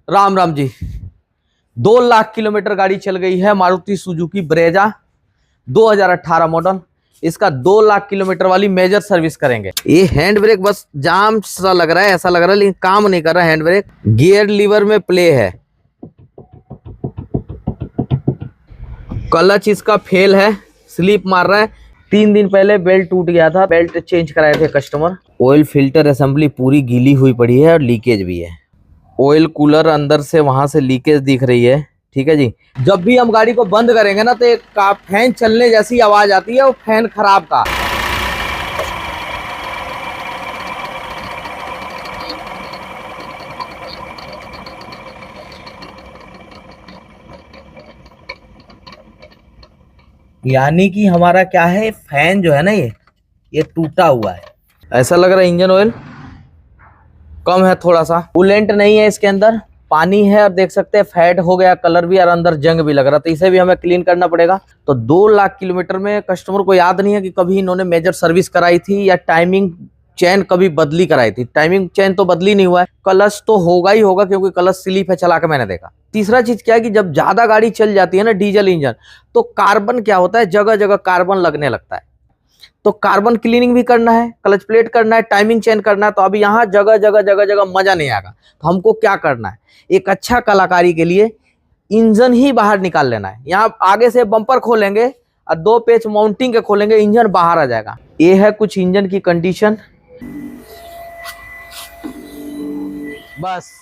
Ram Ram ji. 2 lakh kilometre गाड़ी चल गई है, मारुति सुजुकी ब्रेजा 2018 मॉडल। इसका 2 लाख किलोमीटर वाली मेजर सर्विस करेंगे। ये हैंड ब्रेक बस जाम सा लग रहा है, ऐसा लग रहा है, लेकिन काम नहीं कर रहा हैंड ब्रेक। गियर लीवर में प्ले है। क्लच इसका फेल है, स्लिप मार रहा है। 3 दिन पहले बेल्ट टूट गया था, बेल्ट चेंज कराए थे कस्टमर। ऑयल फिल्टर असेंबली पूरी गीली हुई पड़ी है और लीकेज भी है। ऑयल कूलर अंदर से वहां से लीकेज दिख रही है। ठीक है जी। जब भी हम गाड़ी को बंद करेंगे ना तो एक फैन चलने जैसी आवाज आती है, वो फैन खराब का। यानी कि हमारा क्या है, फैन जो है ना ये टूटा हुआ है। ऐसा लग रहा है इंजन ऑयल कम है, थोड़ा सा कूलेंट नहीं है इसके अंदर, पानी है। और देख सकते हैं फैट हो गया, कलर भी और अंदर जंग भी लग रहा, तो इसे भी हमें क्लीन करना पड़ेगा। तो 2 लाख किलोमीटर में कस्टमर को याद नहीं है कि कभी इन्होंने मेजर सर्विस कराई थी या टाइमिंग चेन कभी बदली कराई थी। टाइमिंग चेन तो बदली नहीं हुआ है, क्लच तो होगा ही होगा क्योंकि क्लच स्लिप है, चला के मैंने देखा। तीसरा चीज क्या है कि जब ज्यादा गाड़ी चल जाती है ना डीजल इंजन, तो कार्बन क्या होता है, जगह जगह कार्बन लगने लगता है। तो कार्बन क्लीनिंग भी करना है, क्लच प्लेट करना है, टाइमिंग चेंज करना है। तो अभी यहाँ जगह जगह जगह जगह मजा नहीं आएगा। तो हमको क्या करना है, एक अच्छा कलाकारी के लिए इंजन ही बाहर निकाल लेना है। यहाँ आगे से बम्पर खोलेंगे और 2 पेच माउंटिंग के खोलेंगे, इंजन बाहर आ जाएगा। ये है कुछ इंजन की कंडीशन। बस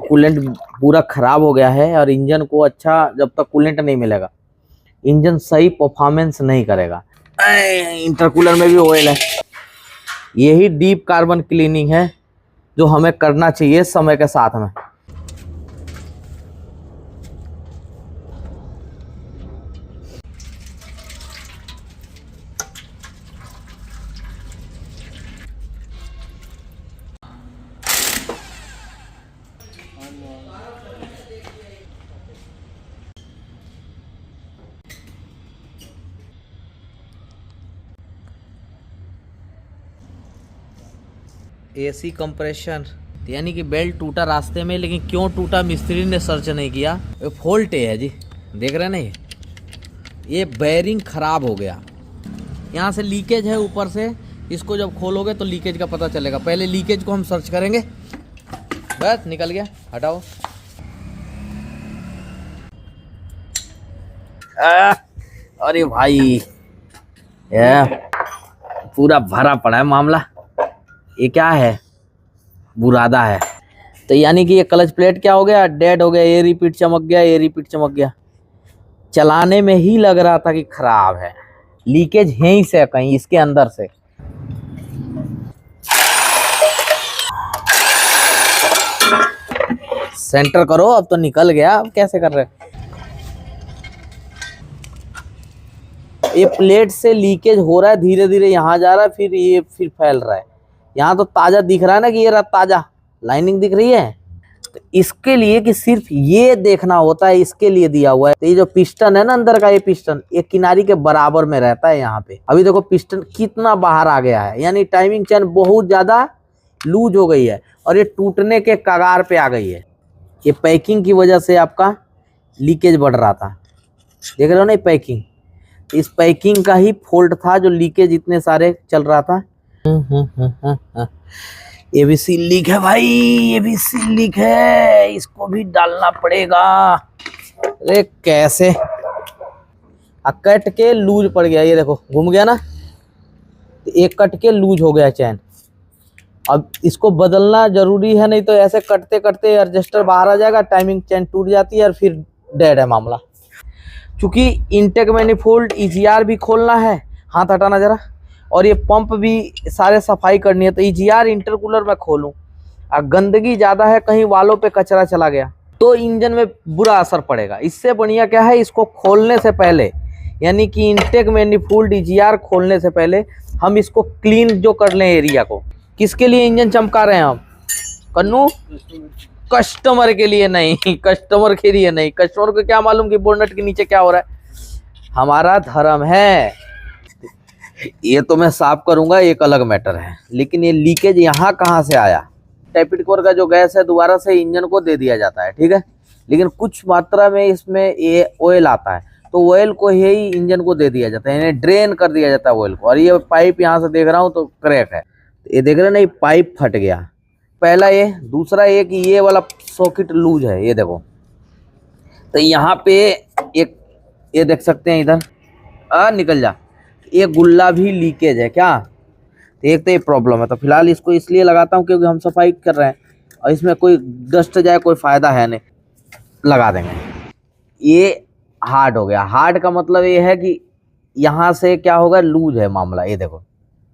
कूलेंट पूरा खराब हो गया है और इंजन को अच्छा, जब तक कूलेंट नहीं मिलेगा इंजन सही परफॉर्मेंस नहीं करेगा। इंटरकूलर में भी ऑयल है। यही डीप कार्बन क्लीनिंग है जो हमें करना चाहिए समय के साथ में। एसी कंप्रेशन, यानी कि बेल्ट टूटा रास्ते में, लेकिन क्यों टूटा मिस्त्री ने सर्च नहीं किया। फॉल्ट है जी, देख रहे हैं ना, ये बेयरिंग खराब हो गया। यहाँ से लीकेज है ऊपर से, इसको जब खोलोगे तो लीकेज का पता चलेगा। पहले लीकेज को हम सर्च करेंगे। बस निकल गया, हटाओ। अरे भाई ये पूरा भरा पड़ा है मामला। ये क्या है, बुरादा है। तो यानी कि ये क्लच प्लेट क्या हो गया, डेड हो गया। ये रिपीट चमक गया, ये रिपीट चमक गया। चलाने में ही लग रहा था कि खराब है। लीकेज यहीं से कहीं इसके अंदर से। सेंटर करो, अब तो निकल गया। अब कैसे कर रहे, ये प्लेट से लीकेज हो रहा है, धीरे धीरे यहाँ जा रहा है, फिर फैल रहा है। यहाँ तो ताजा दिख रहा है ना कि ये रहा ताजा, लाइनिंग दिख रही है। तो इसके लिए कि सिर्फ ये देखना होता है, इसके लिए दिया हुआ है। तो ये जो पिस्टन है ना अंदर का, ये पिस्टन ये किनारी के बराबर में रहता है यहाँ पे। अभी देखो पिस्टन कितना बाहर आ गया है, यानी टाइमिंग चेन बहुत ज्यादा लूज हो गई है और ये टूटने के कगार पे आ गई है। ये पैकिंग की वजह से आपका लीकेज बढ़ रहा था, देख रहे हो ना। पैकिंग, इस पैकिंग का ही फॉल्ट था जो लीकेज इतने सारे चल रहा था। ये भी सील लीक है भाई, ये भी सील लीक है, इसको भी डालना पड़ेगा। अरे कैसे, कट के लूज पड़ गया। ये देखो घूम गया ना, एक कट के लूज हो गया चैन। अब इसको बदलना जरूरी है, नहीं तो ऐसे कटते कटते एडजस्टर बाहर आ जाएगा, टाइमिंग चैन टूट जाती है और फिर डेड है मामला। क्योंकि इंटेक मैनिफोल्ड ईजीआर भी खोलना है, हाथ हटाना जरा, और ये पंप भी सारे सफाई करनी है। तो ईजीआर इंटरकूलर में खोलूं, गंदगी ज़्यादा है, कहीं वालों पे कचरा चला गया तो इंजन में बुरा असर पड़ेगा। इससे बढ़िया क्या है, इसको खोलने से पहले यानी कि इनटेक मैनिफोल्ड ईजीआर खोलने से पहले हम इसको क्लीन जो कर लें एरिया को। किसके लिए इंजन चमका रहे हैं हम कन्नू? कस्टमर के लिए नहीं, कस्टमर के लिए नहीं। कस्टमर को क्या मालूम कि बोनट के नीचे क्या हो रहा है। हमारा धर्म है। ये तो मैं साफ करूंगा, एक अलग मैटर है, लेकिन ये लीकेज यहाँ कहाँ से आया? टैपिड कोर का जो गैस है दोबारा से इंजन को दे दिया जाता है, ठीक है, लेकिन कुछ मात्रा में इसमें ये ऑयल आता है, तो ऑयल को ही इंजन को दे दिया जाता है, यानी ड्रेन कर दिया जाता है ऑयल को। और ये पाइप यहाँ से देख रहा हूँ तो क्रैक है, ये देख रहे हैं ना, ये पाइप फट गया। पहला ये, दूसरा ये कि ये वाला सॉकेट लूज है, ये देखो। तो यहाँ पे एक ये देख सकते हैं, इधर निकल जा, ये गुल्ला भी लीकेज है क्या? तो एक तो ये प्रॉब्लम है। तो फिलहाल इसको इसलिए लगाता हूँ क्योंकि हम सफाई कर रहे हैं और इसमें कोई डस्ट जाए कोई फ़ायदा है नहीं, लगा देंगे। ये हार्ड हो गया। हार्ड का मतलब ये है कि यहाँ से क्या होगा, लूज है मामला। ये देखो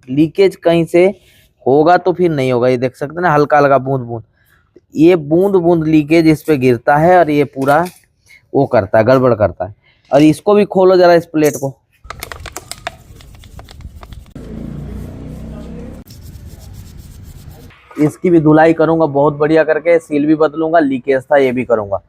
लीकेज कहीं से होगा तो फिर नहीं होगा। ये देख सकते हैं ना, हल्का हल्का बूंद बूंद, ये बूंद बूंद लीकेज इस पे गिरता है और ये पूरा वो करता है, गड़बड़ करता है। और इसको भी खोलो जरा, इस प्लेट को। इसकी भी धुलाई करूंगा बहुत बढ़िया करके, सील भी बदलूंगा, लीकेज था ये भी करूंगा।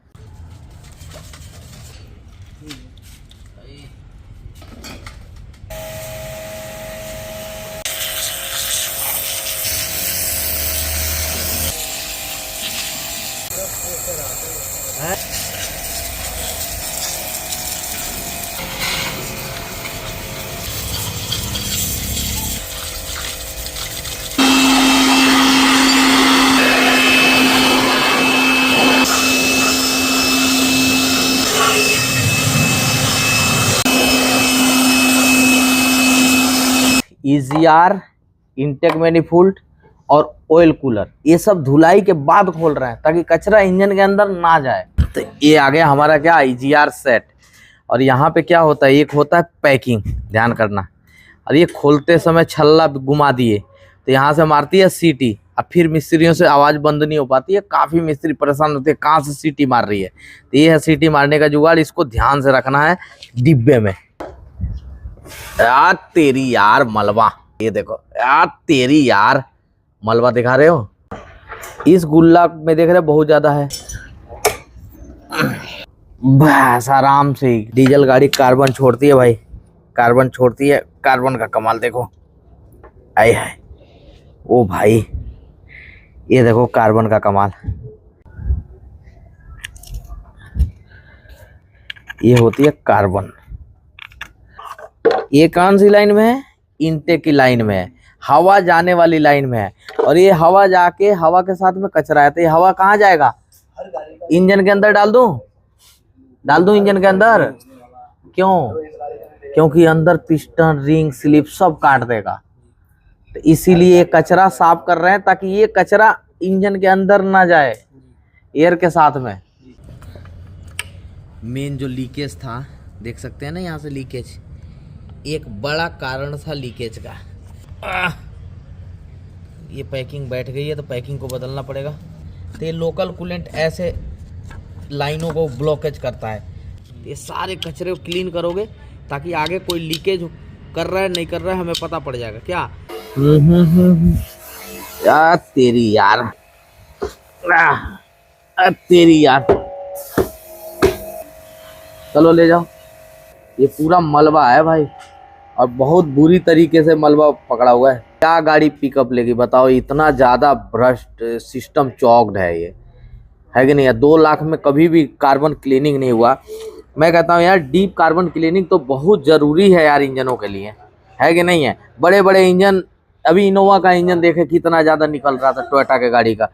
ईजीआर, इनटेक मैनिफोल्ड और ऑयल कूलर, ये सब धुलाई के बाद खोल रहे हैं ताकि कचरा इंजन के अंदर ना जाए। तो ये आ गया हमारा क्या, ईजीआर सेट। और यहाँ पे क्या होता है, एक होता है पैकिंग, ध्यान करना। और ये खोलते समय छल्ला घुमा दिए तो यहाँ से मारती है सीटी, अब फिर मिस्त्रियों से आवाज़ बंद नहीं हो पाती है। काफ़ी मिस्त्री परेशान होते हैं, कहाँ से सीटी मार रही है। तो ये है सीटी मारने का जुगाड़, इसको ध्यान से रखना है डिब्बे में। यार तेरी यार मलबा, ये देखो यार तेरी यार मलबा दिखा रहे हो, इस गुल्ला में देख रहे हो बहुत ज्यादा है। बस आराम से डीजल गाड़ी कार्बन छोड़ती है भाई, कार्बन छोड़ती है। कार्बन का कमाल देखो, आए हाय ओ भाई, ये देखो कार्बन का कमाल। ये होती है कार्बन। ये कौन सी लाइन में है, इनटेक की लाइन में है, हवा जाने वाली लाइन में है। और ये हवा जाके हवा के साथ में कचरा है, तो ये हवा कहाँ जाएगा, इंजन के अंदर डाल दूं इंजन के अंदर। क्यों? क्योंकि अंदर पिस्टन, रिंग, स्लिप सब काट देगा। तो इसीलिए कचरा साफ कर रहे हैं ताकि ये कचरा इंजन के अंदर ना जाए, एयर के साथ में। मेन जो लीकेज था देख सकते हैं ना, यहाँ से लीकेज एक बड़ा कारण था लीकेज का। ये पैकिंग बैठ गई है तो पैकिंग को बदलना पड़ेगा। तो ये लोकल कूलेंट ऐसे लाइनों को ब्लॉकेज करता है। ये सारे कचरे को क्लीन करोगे ताकि आगे कोई लीकेज कर रहा है नहीं कर रहा है हमें पता पड़ जाएगा। क्या यार तेरी यार, तेरी यार, चलो ले जाओ। ये पूरा मलबा है भाई, और बहुत बुरी तरीके से मलबा पकड़ा हुआ है। क्या गाड़ी पिकअप लेगी बताओ, इतना ज़्यादा भ्रष्ट सिस्टम, चौक्ड है ये, है कि नहीं है। 2 लाख में कभी भी कार्बन क्लीनिंग नहीं हुआ। मैं कहता हूँ यार डीप कार्बन क्लीनिंग तो बहुत ज़रूरी है यार इंजनों के लिए, है कि नहीं है। बड़े बड़े इंजन, अभी इनोवा का इंजन देखे कितना ज़्यादा निकल रहा था, टोयोटा के गाड़ी का।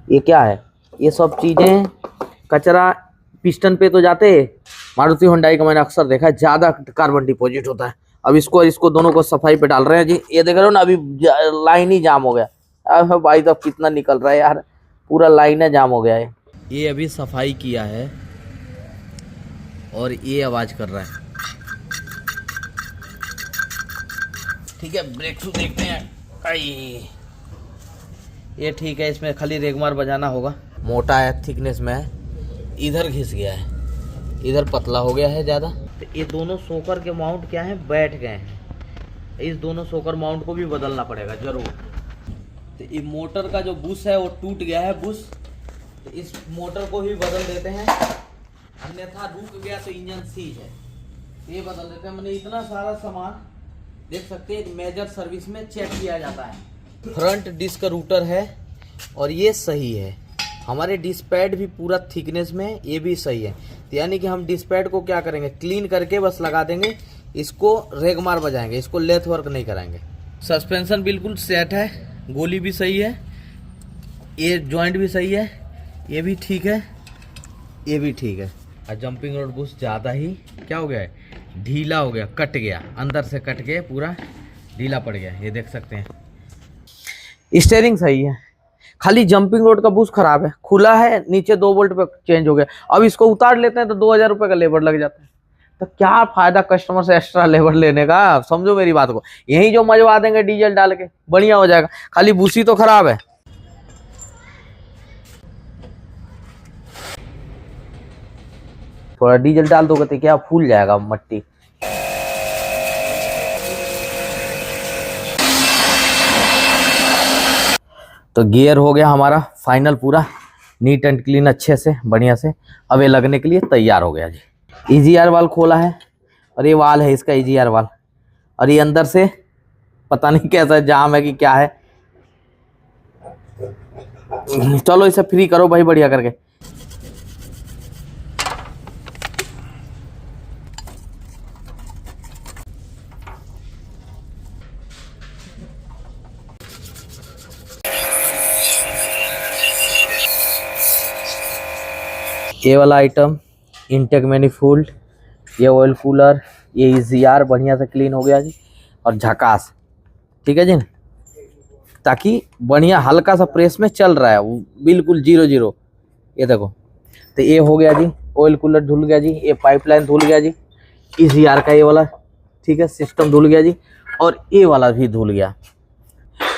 ये क्या है, ये सब चीज़ें कचरा पिस्टन पे तो जाते, मारुति होंडाई का मैंने अक्सर देखा है ज़्यादा कार्बन डिपॉजिट होता है। अब इसको दोनों को सफाई पे डाल रहे हैं जी। ये देख रहे हो ना, अभी लाइन ही जाम हो गया। अब भाई तो कितना निकल रहा है यार, पूरा लाइन है जाम हो गया है। ये अभी सफाई किया है और ये आवाज़ कर रहा है। ठीक है, ब्रेक शू देखते हैं। ये ठीक है, इसमें खाली रेगमार बजाना होगा। मोटा है, थिकनेस में है, इधर घिस गया है, इधर पतला हो गया है ज़्यादा। तो ये दोनों सोकर के माउंट क्या है, बैठ गए हैं। इस दोनों सोकर माउंट को भी बदलना पड़ेगा जरूर। तो ये मोटर का जो बुश है वो टूट गया है बुश, तो इस मोटर को भी बदल देते हैं, अन्यथा रुक गया तो इंजन सीज है। ये बदल देते हैं। मैंने इतना सारा सामान देख सकते हैं, मेजर सर्विस में चेक किया जाता है। फ्रंट डिस्क रूटर है और ये सही है। हमारे डिस्क पैड भी पूरा थिकनेस में, ये भी सही है। तो यानी कि हम डिस्क पैड को क्या करेंगे, क्लीन करके बस लगा देंगे, इसको रेगमार बजाएंगे, इसको लेथ वर्क नहीं कराएंगे। सस्पेंशन बिल्कुल सेट है, गोली भी सही है, ये जॉइंट भी सही है, ये भी ठीक है, ये भी ठीक है। और जंपिंग रोड बुश ज़्यादा ही क्या हो गया है, ढीला हो गया, कट गया, अंदर से कट के पूरा ढीला पड़ गया, ये देख सकते हैं। स्टीयरिंग सही है, खाली जंपिंग रोड का बुश खराब है, खुला है, नीचे 2 बोल्ट पे चेंज हो गया। अब इसको उतार लेते हैं तो 2000 रुपये का लेबर लग जाता है। तो क्या फायदा कस्टमर से एक्स्ट्रा लेबर लेने का, समझो मेरी बात को। यही जो मजवा देंगे डीजल डाल के, बढ़िया हो जाएगा। खाली बुशी तो खराब है। थोड़ा डीजल डाल दोगे तो क्या फूल जाएगा मट्टी। तो गियर हो गया हमारा फाइनल, पूरा नीट एंड क्लीन, अच्छे से बढ़िया से। अब ये लगने के लिए तैयार हो गया जी। EGR वाल खोला है और ये वाल है इसका EGR वाल, और ये अंदर से पता नहीं कैसा जाम है कि क्या है। चलो इसे फ्री करो भाई बढ़िया करके। ये वाला आइटम इनटेक मैनिफोल्ड, ये ऑयल कूलर, ये EGR बढ़िया से क्लीन हो गया जी, और झकास, ठीक है जी, ताकि बढ़िया हल्का सा प्रेस में चल रहा है, वो बिल्कुल 0-0। ये देखो, तो ये हो गया जी, ऑयल कूलर धुल गया जी, ये पाइपलाइन धुल गया जी, EGR का ये वाला, ठीक है, सिस्टम धुल गया जी, और ये वाला भी धुल गया।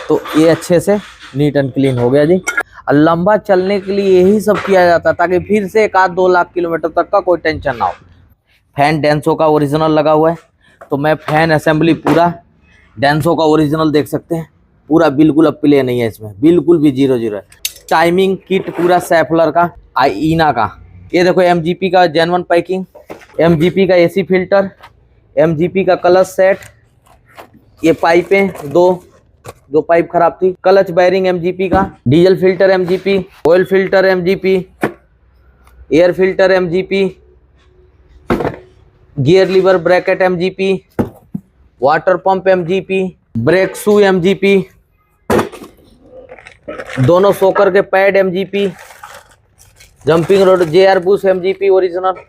तो ये अच्छे से नीट एंड क्लीन हो गया जी। और लंबा चलने के लिए यही सब किया जाता है, ताकि फिर से 1-2 लाख किलोमीटर तक का कोई टेंशन ना हो। फैन डेंसो का ओरिजिनल लगा हुआ है, तो मैं फैन असेंबली पूरा डेंसो का ओरिजिनल देख सकते हैं, पूरा बिल्कुल अब प्ले नहीं है इसमें, बिल्कुल भी 0-0 है। टाइमिंग किट पूरा सैफलर का, आईना का, ये देखो MGP का जेन्युइन पैकिंग, MGP का AC फिल्टर, MGP का क्लच सेट, ये पाइपें दो पाइप खराब थी, क्लच बैरिंग MGP का, diesel filter MGP, oil filter MGP, air filter MGP, gear lever bracket MGP, water pump MGP, brake shoe MGP, दोनों shocker के pad MGP, jumping rod JR bush MGP original,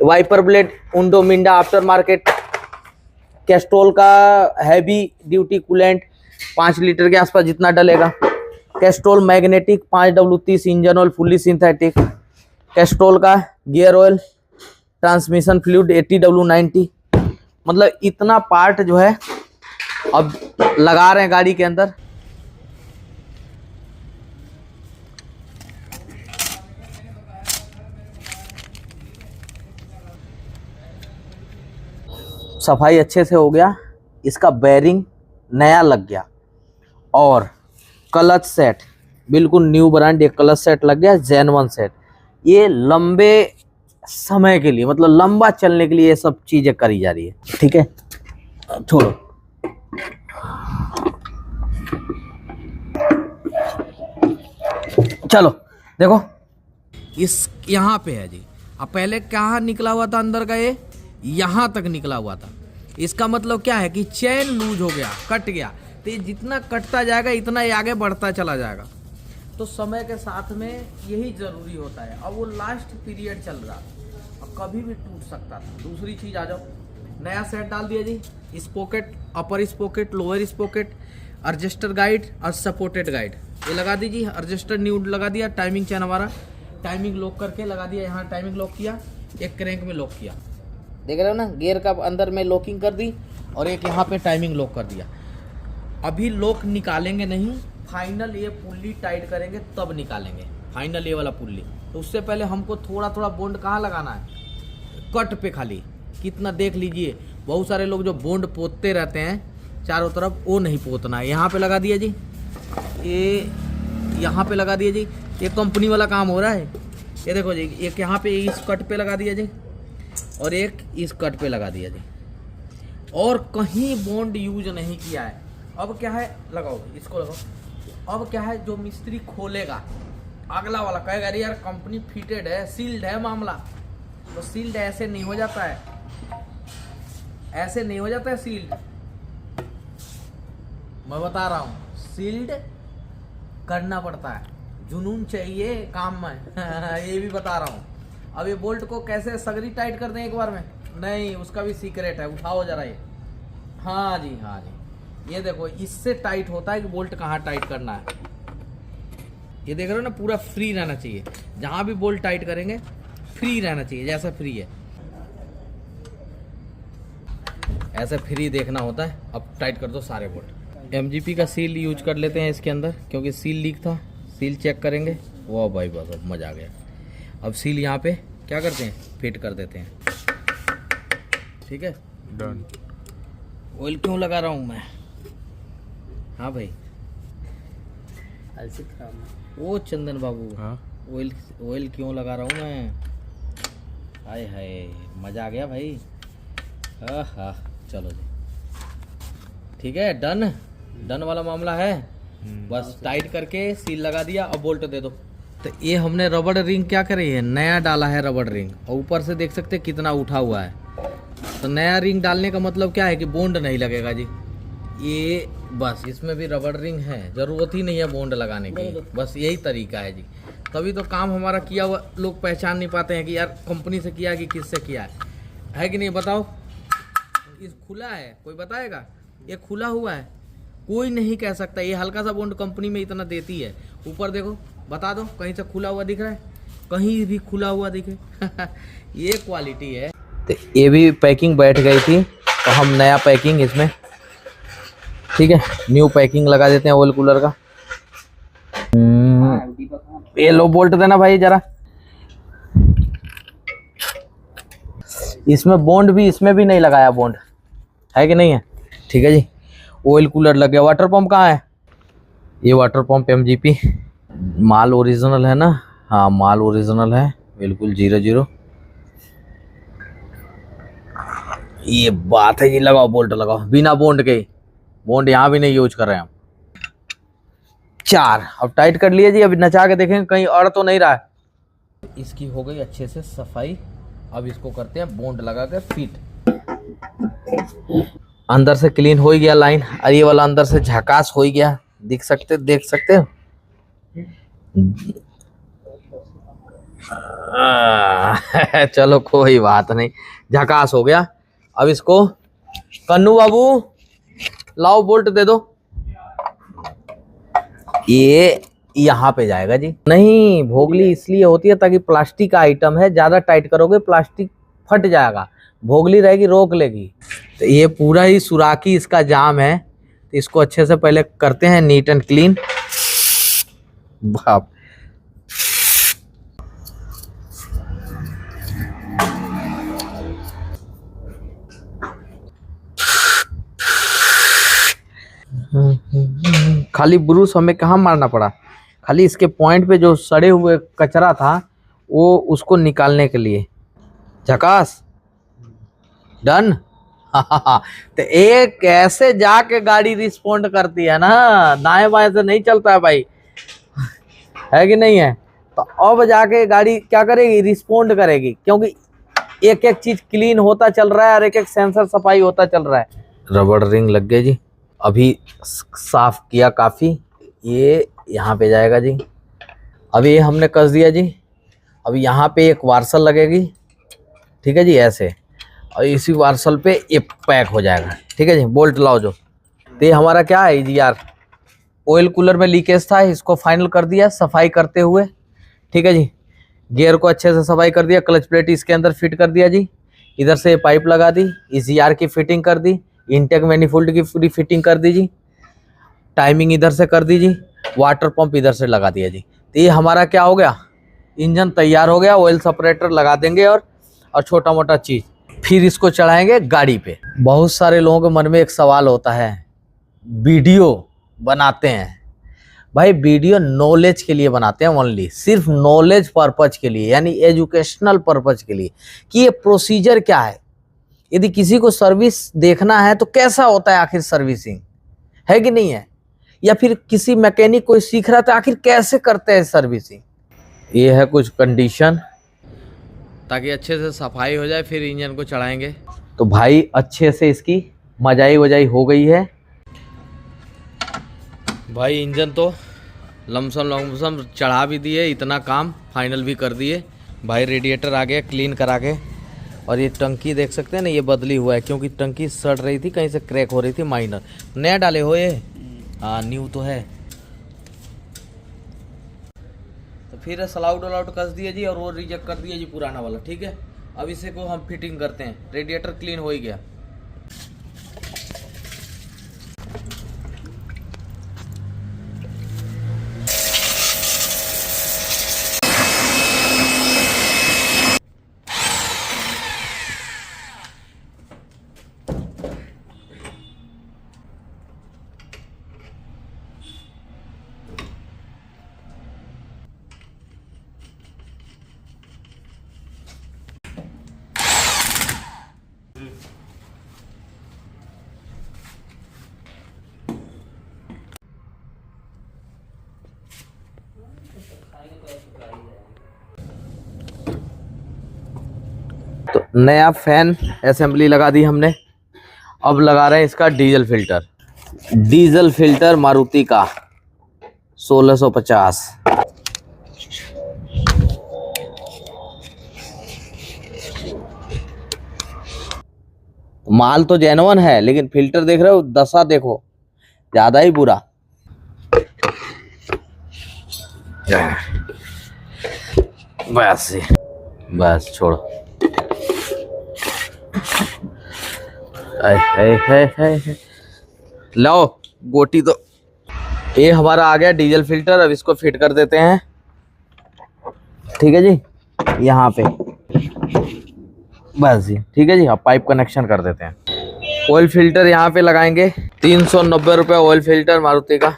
wiper blade Uno Minda after market, Castrol का heavy duty coolant 5 litre के आसपास जितना डलेगा, Castrol Magnatec 5W30 engine oil fully synthetic, Castrol का gear oil, transmission fluid 80W90, मतलब इतना part जो है अब लगा रहे हैं गाड़ी के अंदर। सफाई अच्छे से हो गया, इसका बेरिंग नया लग गया, और क्लच सेट बिल्कुल न्यू ब्रांड, ये क्लच सेट लग गया जेन्युइन सेट। ये लंबे समय के लिए, मतलब लंबा चलने के लिए ये सब चीजें करी जा रही है, ठीक है। छोड़ो, चलो देखो, इस यहाँ पे है जी। अब पहले कहाँ निकला हुआ था अंदर का, ये यहाँ तक निकला हुआ था। इसका मतलब क्या है कि चेन लूज हो गया, कट गया, तो ये जितना कटता जाएगा इतना ये आगे बढ़ता चला जाएगा। तो समय के साथ में यही जरूरी होता है। अब वो लास्ट पीरियड चल रहा, अब कभी भी टूट सकता था। दूसरी चीज आ जाओ, नया सेट डाल दिया जी, sprocket, upper sprocket, lower sprocket, adjuster guide और सपोर्टेड गाइड ये लगा दीजिए। एडजस्टर न्यू लगा दिया, टाइमिंग चैन हमारा टाइमिंग लॉक करके लगा दिया, यहाँ टाइमिंग लॉक किया, एक क्रैंक में लॉक किया, देख रहे हो ना, गियर का अंदर में लॉकिंग कर दी, और एक यहाँ पे टाइमिंग लॉक कर दिया। अभी लॉक निकालेंगे नहीं, फाइनल ये पुल्ली टाइट करेंगे तब निकालेंगे, फाइनल ये वाला पुल्ली। तो उससे पहले हमको थोड़ा थोड़ा बॉन्ड कहाँ लगाना है, कट पे खाली कितना देख लीजिए। बहुत सारे लोग जो बॉन्ड पोतते रहते हैं चारों तरफ, वो नहीं पोतना है। यहाँ पे लगा दिया जी, ये यहाँ पे लगा दिया जी, ये कंपनी वाला काम हो रहा है। ये देखो जी, एक यहाँ पे इस कट पे लगा दिया जी और एक इस कट पे लगा दिया जी, और कहीं बॉन्ड यूज नहीं किया है। अब क्या है, लगाओ इसको लगाओ। अब क्या है, जो मिस्त्री खोलेगा अगला वाला कहेगा अरे यार कंपनी फिटेड है, सील्ड है मामला। तो सील्ड ऐसे नहीं हो जाता है, ऐसे नहीं हो जाता है सील्ड। मैं बता रहा हूँ, सील्ड करना पड़ता है, जुनून चाहिए काम में। ये भी बता रहा हूँ। अब ये बोल्ट को कैसे सगरी टाइट कर दें एक बार में, नहीं, उसका भी सीक्रेट है। उठाओ जरा ये, हाँ जी हाँ जी, ये देखो इससे टाइट होता है कि बोल्ट कहाँ टाइट करना है। ये देख रहे हो ना, पूरा फ्री रहना चाहिए। जहां भी बोल्ट टाइट करेंगे फ्री रहना चाहिए, जैसा फ्री है ऐसे फ्री देखना होता है। अब टाइट कर दो सारे बोल्ट। MGP का सील यूज कर लेते हैं इसके अंदर, क्योंकि सील लीक था। सील चेक करेंगे। वाह भाई बस, अब मजा आ गया। अब सील यहाँ पे क्या करते हैं, फिट कर देते हैं। ठीक है, डन। ऑयल क्यों लगा रहा हूँ मैं, हाँ भाई ओ चंदन बाबू, हाँ? ऑयल क्यों लगा रहा हूँ मैं, हाय हाय मजा आ गया भाई। हाँ चलो जी, ठीक है, डन वाला मामला है। बस टाइट करके सील लगा दिया। अब बोल्ट दे दो। तो ये हमने रबड़ रिंग क्या करी है, नया डाला है रबड़ रिंग, और ऊपर से देख सकते कितना उठा हुआ है। तो नया रिंग डालने का मतलब क्या है कि बॉन्ड नहीं लगेगा जी। ये बस इसमें भी रबड़ रिंग है, जरूरत ही नहीं है बॉन्ड लगाने की, बस यही तरीका है जी। तभी तो काम हमारा किया हुआ लोग पहचान नहीं पाते हैं कि यार कंपनी से किया है कि किससे किया है कि नहीं। बताओ, इस खुला है, कोई बताएगा? ये खुला हुआ है, कोई नहीं कह सकता। ये हल्का सा बॉन्ड कंपनी में इतना देती है। ऊपर देखो, बता दो कहीं से खुला हुआ दिख रहा है, कहीं भी खुला हुआ दिखे। ये क्वालिटी है। तो ये भी पैकिंग बैठ गई थी, तो हम नया पैकिंग इसमें, ठीक है, न्यू पैकिंग लगा देते हैं ऑयल कूलर का। ये लो बोल्ट देना भाई जरा। इसमें बॉन्ड भी, इसमें भी नहीं लगाया बॉन्ड, है कि नहीं है। ठीक है जी, ऑयल कूलर लग गया। वाटर पंप कहाँ है, ये वाटर पंप MGP माल ओरिजिनल है ना, हाँ माल ओरिजिनल है बिल्कुल 00। ये बात है जी, लगाओ बोल्ट लगाओ बिना बॉन्ड के। बॉन्ड यहाँ भी नहीं यूज कर रहे हैं हम। 4 अब टाइट कर लिए जी। अभी नचा के देखेंगे कहीं अड़ तो नहीं रहा है। इसकी हो गई अच्छे से सफाई। अब इसको करते हैं बॉन्ड लगा के फिट। अंदर से क्लीन हो ही गया लाइन, और ये वाला अंदर से झकास हो ही गया। देख सकते हो। चलो कोई बात नहीं, झकास हो गया। अब इसको कन्नू बाबू लाओ बोल्ट दे दो। ये यहाँ पे जाएगा जी। नहीं, भोगली इसलिए होती है ताकि प्लास्टिक का आइटम है, ज्यादा टाइट करोगे प्लास्टिक फट जाएगा, भोगली रहेगी रोक लेगी। तो ये पूरा ही सुराखी इसका जाम है, तो इसको अच्छे से पहले करते हैं नीट एंड क्लीन। बाप, खाली ब्रूस हमें कहाँ मारना पड़ा, खाली इसके पॉइंट पे जो सड़े हुए कचरा था वो उसको निकालने के लिए। झकास, डन। तो एक ऐसे जाके गाड़ी रिस्पोंड करती है ना, दाएं बाएं से नहीं चलता है भाई, है कि नहीं है। तो अब जाके गाड़ी क्या करेगी, रिस्पोंड करेगी, क्योंकि एक एक चीज क्लीन होता चल रहा है और एक एक सेंसर सफाई होता चल रहा है। रबड़ रिंग लग गए जी, अभी साफ किया काफी। ये यहाँ पे जाएगा जी। अभी ये हमने कस दिया जी। अभी यहाँ पे एक वार्सल लगेगी, ठीक है जी, ऐसे, और इसी वार्सल पे ये पैक हो जाएगा। ठीक है जी, बोल्ट लाओ जो। तो ये हमारा क्या है जी यार, ऑयल कूलर में लीकेज था, इसको फाइनल कर दिया सफाई करते हुए। ठीक है जी, गियर को अच्छे से सफाई कर दिया, क्लच प्लेट इसके अंदर फिट कर दिया जी, इधर से पाइप लगा दी, ECR की फिटिंग कर दी, इनटेक मैनिफोल्ड की पूरी फिटिंग कर दी जी, टाइमिंग इधर से कर दी जी, वाटर पंप इधर से लगा दिया जी। तो ये हमारा क्या हो गया, इंजन तैयार हो गया। ऑयल सेपरेटर लगा देंगे और और छोटा मोटा चीज, फिर इसको चढ़ाएंगे गाड़ी पे। बहुत सारे लोगों के मन में एक सवाल होता है, वीडियो बनाते हैं भाई, वीडियो नॉलेज के लिए बनाते हैं, ओनली सिर्फ नॉलेज पर्पज के लिए, यानी एजुकेशनल पर्पज के लिए, कि ये प्रोसीजर क्या है। यदि किसी को सर्विस देखना है तो कैसा होता है आखिर सर्विसिंग, है कि नहीं है, या फिर किसी मैकेनिक कोई सीख रहा था आखिर कैसे करते हैं सर्विसिंग। ये है कुछ कंडीशन, ताकि अच्छे से सफाई हो जाए, फिर इंजन को चढ़ाएंगे। तो भाई अच्छे से इसकी मजाई वजाई हो गई है भाई। इंजन तो लमसम चढ़ा भी दिए, इतना काम फाइनल भी कर दिए भाई। रेडिएटर आ गया क्लीन करा के, और ये टंकी देख सकते हैं ना, ये बदली हुआ है क्योंकि टंकी सड़ रही थी, कहीं से क्रैक हो रही थी माइनर। नया डाले हो ये? हाँ न्यू तो है। तो फिर सलाउट वलाउट कस दिए जी, और वो रिजेक्ट कर दिया जी पुराना वाला। ठीक है, अब इसे को हम फिटिंग करते हैं। रेडिएटर क्लीन हो ही गया। तो नया फैन असेंबली लगा दी हमने। अब लगा रहे हैं इसका diesel filter. Diesel filter Maruti का 1650। माल तो जेन्युइन है, लेकिन फिल्टर देख रहे हो, दशा देखो, ज्यादा ही बुरा। बस छोड़ो। लो गोटी तो। ये हमारा आ गया डीजल फिल्टर। अब इसको फिट कर देते हैं। ठीक है जी, यहाँ पे बस जी। ठीक है जी, अब पाइप कनेक्शन कर देते हैं। ऑयल फिल्टर यहाँ पे लगाएंगे। 390 रुपये ऑयल फिल्टर मारुति का